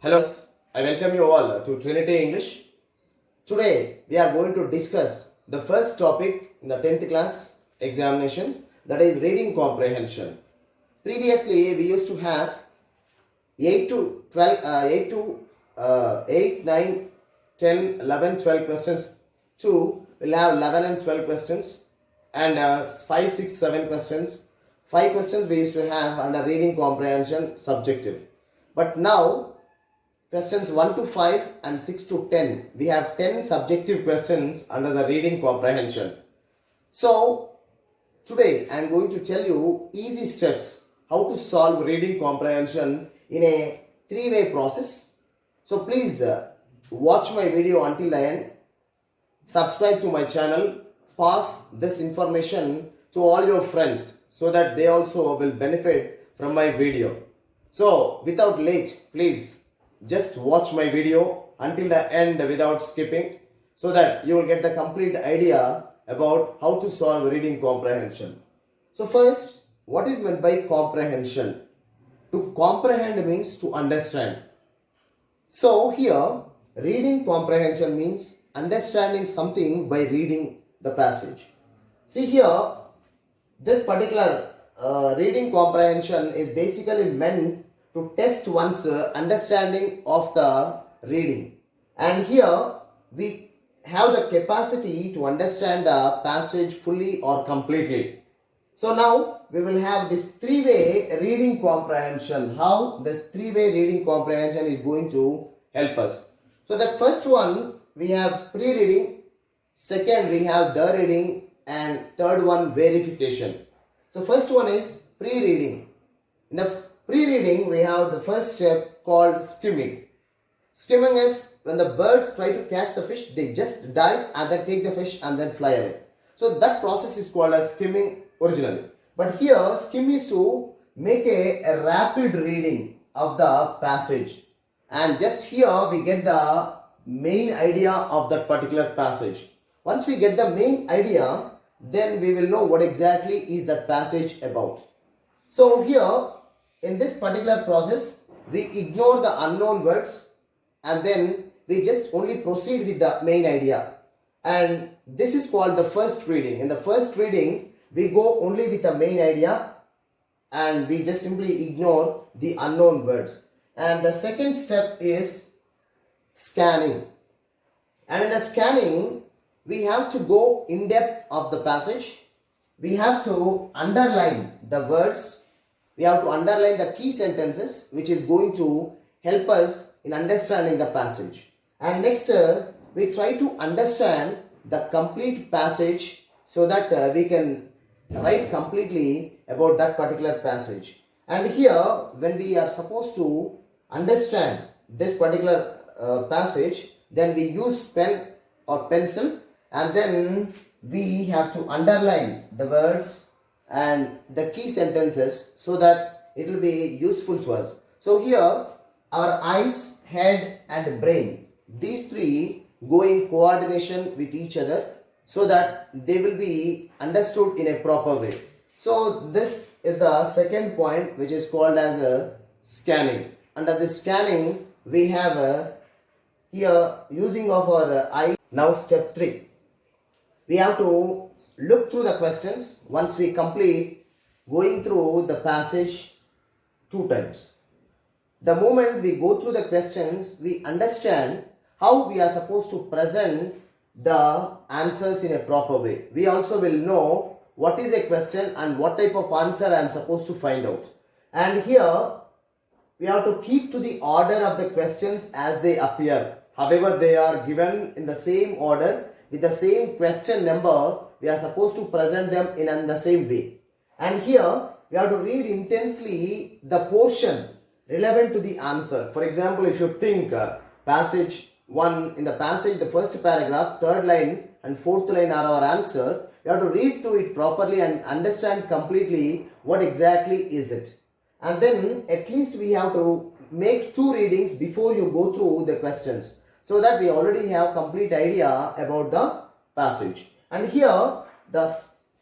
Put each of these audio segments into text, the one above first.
Hello, I welcome you all to Trinity English. Today we are going to discuss the first topic in the 10th class examination, that is reading comprehension. Previously we used to have 8 to 12, 8, 9, 10, 11, 12 questions. 2 will have 11 and 12 questions, and 5, 6, 7 questions. 5 questions we used to have under reading comprehension subjective. But now questions 1 to 5 and 6 to 10, we have 10 subjective questions under the reading comprehension. So today I am going to tell you easy steps how to solve reading comprehension in a three-way process. So please watch my video until the end. Subscribe to my channel. Pass this information to all your friends so that they also will benefit from my video. So without late, please just watch my video until the end without skipping, so that you will get the complete idea about how to solve reading comprehension. So first, what is meant by comprehension? To comprehend means to understand. So here, reading comprehension means understanding something by reading the passage. See here, this particular reading comprehension is basically meant to test one's understanding of the reading. And here we have the capacity to understand the passage fully or completely. So now we will have this three-way reading comprehension. How this three-way reading comprehension is going to help us. So the first one we have pre-reading, second we have the reading, and third one verification. So first one is pre-reading. In the pre-reading we have the first step called skimming. Skimming is when the birds try to catch the fish, they just dive and then take the fish and then fly away. So that process is called as skimming originally. But here skim is to make a rapid reading of the passage. And just here we get the main idea of that particular passage. Once we get the main idea, then we will know what exactly is that passage about. So here in this particular process, we ignore the unknown words and then we just only proceed with the main idea. And this is called the first reading. In the first reading, we go only with the main idea and we just simply ignore the unknown words. And the second step is scanning. And in the scanning, we have to go in depth of the passage. We have to underline the words. We have to underline the key sentences which is going to help us in understanding the passage. And next, we try to understand the complete passage so that we can write completely about that particular passage. And here, when we are supposed to understand this particular passage, then we use pen or pencil, and then we have to underline the words and the key sentences so that it will be useful to us. So here our eyes, head and brain, these three go in coordination with each other so that they will be understood in a proper way. So this is the second point, which is called as a scanning. Under the scanning we have here using of our eye. Now step 3. We have to look through the questions once we complete going through the passage 2 times. The moment we go through the questions, we understand how we are supposed to present the answers in a proper way. We also will know what is a question and what type of answer I am supposed to find out. And here we have to keep to the order of the questions as they appear. However, they are given in the same order with the same question number, we are supposed to present them in the same way. And here we have to read intensely the portion relevant to the answer. For example, if you think passage 1, in the passage, the first paragraph, third line and fourth line are our answer, you have to read through it properly and understand completely what exactly is it. And then at least we have to make 2 readings before you go through the questions, so that we already have complete idea about the passage. And here the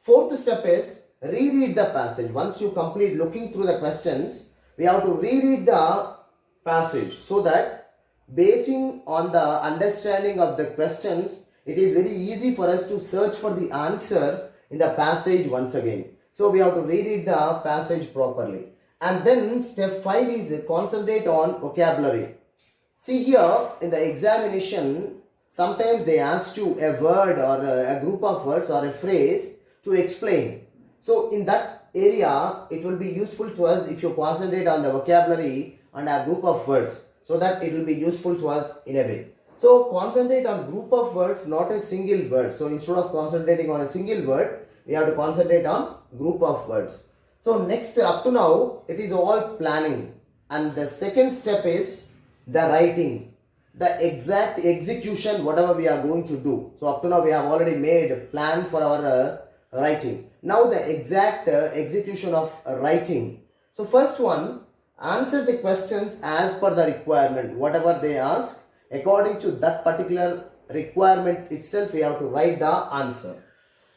fourth step is reread the passage. Once you complete looking through the questions, we have to reread the passage, so that basing on the understanding of the questions, it is very easy for us to search for the answer in the passage once again. So we have to reread the passage properly. And then step 5 is concentrate on vocabulary. See here in the examination, sometimes they ask you a word or a group of words or a phrase to explain. So in that area, it will be useful to us if you concentrate on the vocabulary and a group of words, so that it will be useful to us in a way. So concentrate on group of words, not a single word. So instead of concentrating on a single word, we have to concentrate on group of words. So next, up to now, it is all planning. And the second step is the writing. The exact execution, whatever we are going to do. So up to now, we have already made a plan for our writing. Now the exact execution of writing. So first one, answer the questions as per the requirement. Whatever they ask, according to that particular requirement itself, we have to write the answer.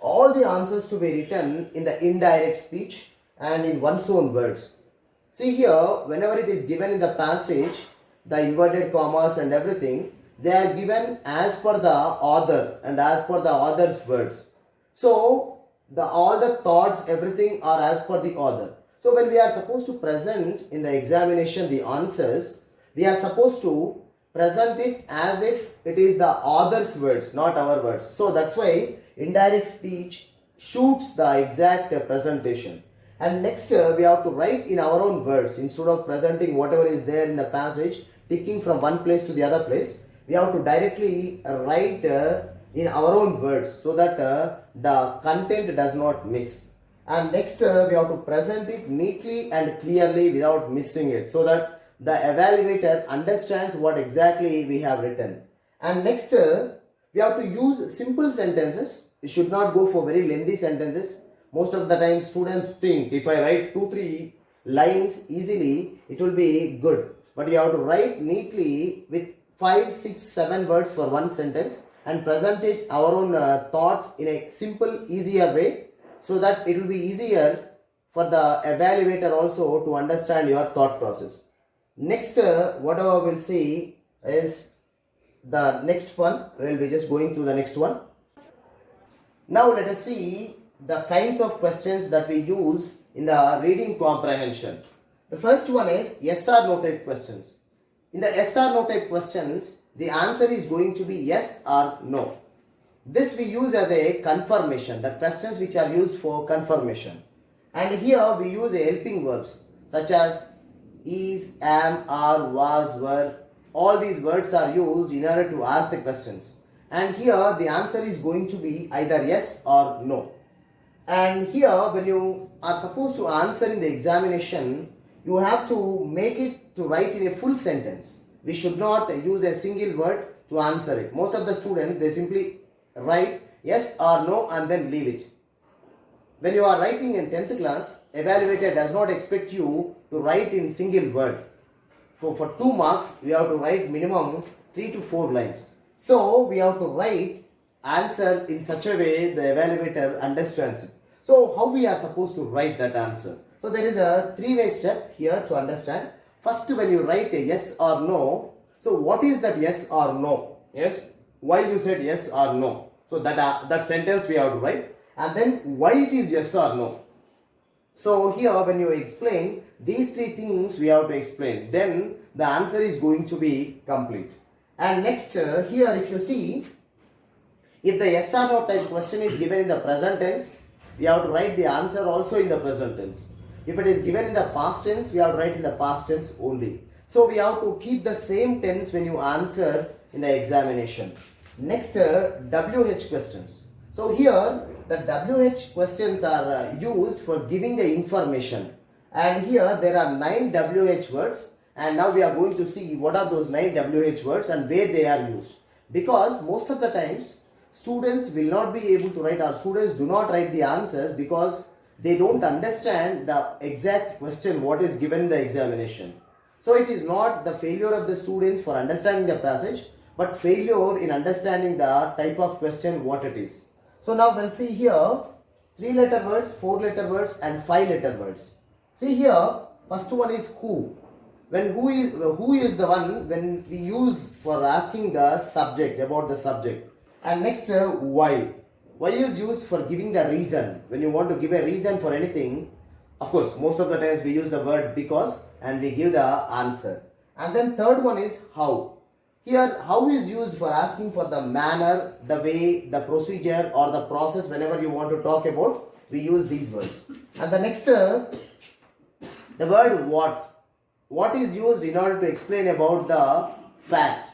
All the answers to be written in the indirect speech and in one's own words. See here, whenever it is given in the passage, the inverted commas and everything, they are given as per the author and as per the author's words. So, all the thoughts, everything are as per the author. So, when we are supposed to present in the examination the answers, we are supposed to present it as if it is the author's words, not our words. So, that's why indirect speech shoots the exact presentation. And next, we have to write in our own words instead of presenting whatever is there in the passage, picking from one place to the other place. We have to directly write in our own words so that the content does not miss. And next, we have to present it neatly and clearly without missing it, so that the evaluator understands what exactly we have written. And next, we have to use simple sentences. We should not go for very lengthy sentences. Most of the time students think if I write 2-3 lines easily, it will be good. But you have to write neatly with 5, 6, 7 words for one sentence and present it our own thoughts in a simple, easier way, so that it will be easier for the evaluator also to understand your thought process. Next, whatever we'll see is the next one. We'll be just going through the next one. Now let us see the kinds of questions that we use in the reading comprehension. The first one is yes or no type questions. In the yes or no type questions, the answer is going to be yes or no. This we use as a confirmation, the questions which are used for confirmation. And here we use helping verbs such as is, am, are, was, were. All these words are used in order to ask the questions. And here the answer is going to be either yes or no. And here when you are supposed to answer in the examination, you have to make it to write in a full sentence. We should not use a single word to answer it. Most of the students, they simply write yes or no and then leave it. When you are writing in 10th class, evaluator does not expect you to write in single word. For 2 marks, we have to write minimum 3 to 4 lines. So we have to write answer in such a way the evaluator understands it. So how we are supposed to write that answer? So there is a 3-way step here to understand. First, when you write a yes or no, so what is that yes or no? Yes, why you said yes or no? So that sentence we have to write. And then why it is yes or no? So here when you explain these 3 things we have to explain. Then the answer is going to be complete. And next here if you see, if the yes or no type question is given in the present tense, we have to write the answer also in the present tense. If it is given in the past tense, we have to write in the past tense only. So we have to keep the same tense when you answer in the examination. Next, WH questions. So here the WH questions are used for giving the information. And here there are 9 WH words. And now we are going to see what are those 9 WH words and where they are used. Because most of the times, students will not be able to write, or students do not write the answers because they don't understand the exact question what is given in the examination. So it is not the failure of the students for understanding the passage, but failure in understanding the type of question what it is. So now we'll see here 3-letter words, 4-letter words and 5-letter words. See here, first one is who. when who is the one when we use for asking the subject about the subject. And next why is used for giving the reason. When you want to give a reason for anything, of course most of the times we use the word because and we give the answer. And then third one is how. Here how is used for asking for the manner, the way, the procedure or the process. Whenever you want to talk about, we use these words. And the next the word what. What is used in order to explain about the fact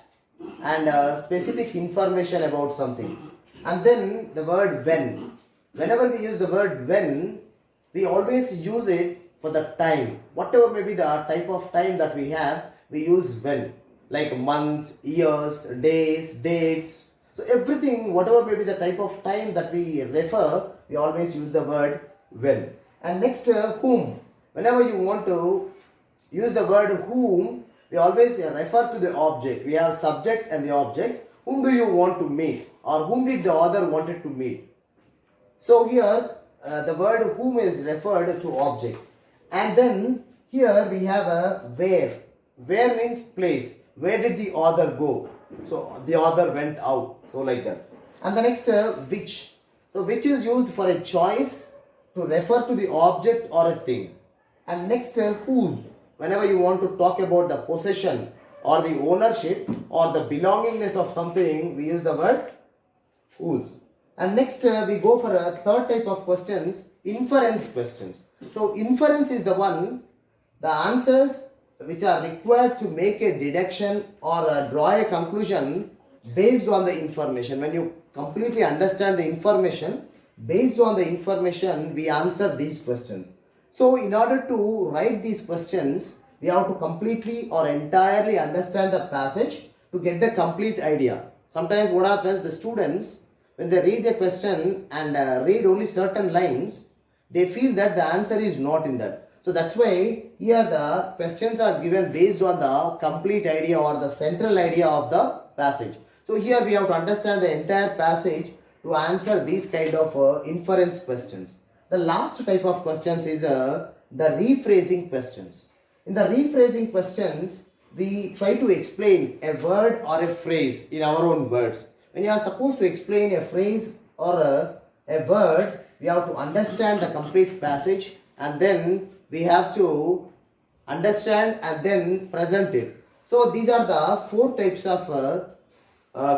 and specific information about something. And then the word when. Whenever we use the word when, we always use it for the time. Whatever may be the type of time that we have, we use when. Like months, years, days, dates. So everything, whatever may be the type of time that we refer, we always use the word when. And next whom. Whenever you want to use the word whom, we always refer to the object. We have subject and the object. Whom do you want to meet, or whom did the author wanted to meet? So here the word whom is referred to object. And then here we have a where. Where means place. Where did the author go? So the author went out. So like that. And the next which. So which is used for a choice to refer to the object or a thing. And next whose. Whenever you want to talk about the possession or the ownership or the belongingness of something, we use the word whose. And next we go for a third type of questions, inference questions. So inference is the one, the answers which are required to make a deduction or draw a conclusion based on the information. When you completely understand the information, based on the information we answer these questions. So in order to write these questions, we have to completely or entirely understand the passage to get the complete idea. Sometimes what happens, the students, when they read the question and read only certain lines, they feel that the answer is not in that. So that's why here the questions are given based on the complete idea or the central idea of the passage. So here we have to understand the entire passage to answer these kind of inference questions. The last type of questions is the rephrasing questions. In the rephrasing questions, we try to explain a word or a phrase in our own words. When you are supposed to explain a phrase or a word, we have to understand the complete passage and then we have to understand and then present it. So these are the four types of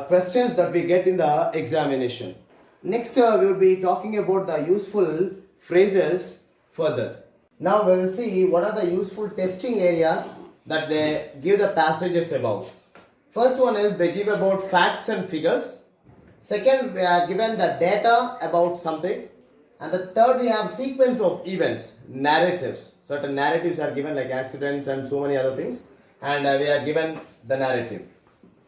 questions that we get in the examination. Next we will be talking about the useful phrases further. Now we will see what are the useful testing areas that they give the passages about. First one is they give about facts and figures. Second, they are given the data about something. And the third, we have sequence of events, narratives. Certain narratives are given like accidents and so many other things. And we are given the narrative.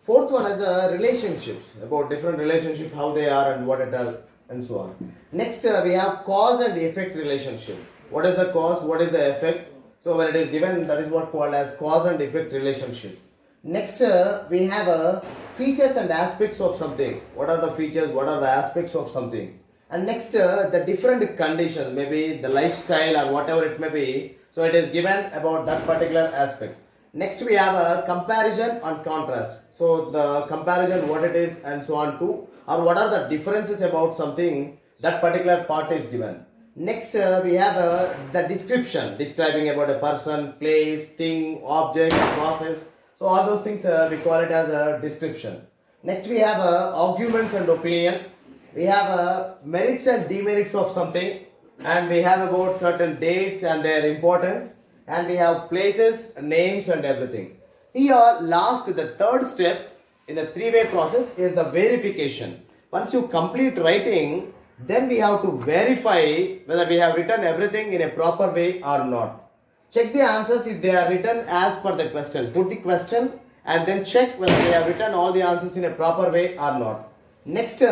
Fourth one is relationships, about different relationships, how they are and what it does and so on. Next we have cause and effect relationship. What is the cause, what is the effect? So when it is given, that is what called as cause and effect relationship. Next we have features and aspects of something. What are the features, what are the aspects of something? And next the different conditions, maybe the lifestyle or whatever it may be. So it is given about that particular aspect. Next we have a comparison and contrast. So the comparison, what it is and so on too, or what are the differences about something, that particular part is given. Next we have the description, describing about a person, place, thing, object, process. So all those things we call it as a description. Next we have arguments and opinion. We have merits and demerits of something, and we have about certain dates and their importance, and we have places, names and everything. Here last, the third step in the three-way process is the verification. Once you complete writing, then we have to verify whether we have written everything in a proper way or not. Check the answers if they are written as per the question. Put the question and then check whether they have written all the answers in a proper way or not. Next,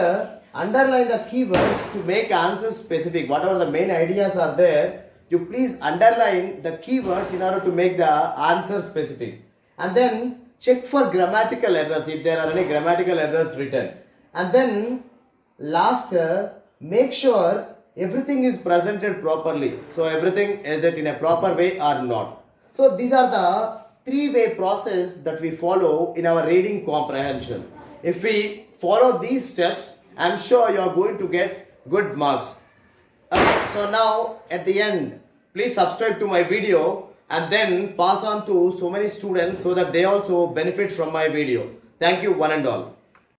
underline the keywords to make answers specific. Whatever the main ideas are there, you please underline the keywords in order to make the answer specific. And then check for grammatical errors if there are any grammatical errors written. And then last, make sure everything is presented properly. So everything is it in a proper way or not. So these are the three-way process that we follow in our reading comprehension. If we follow these steps, I'm sure you are going to get good marks. So now at the end, please subscribe to my video and then pass on to so many students so that they also benefit from my video. Thank you one and all.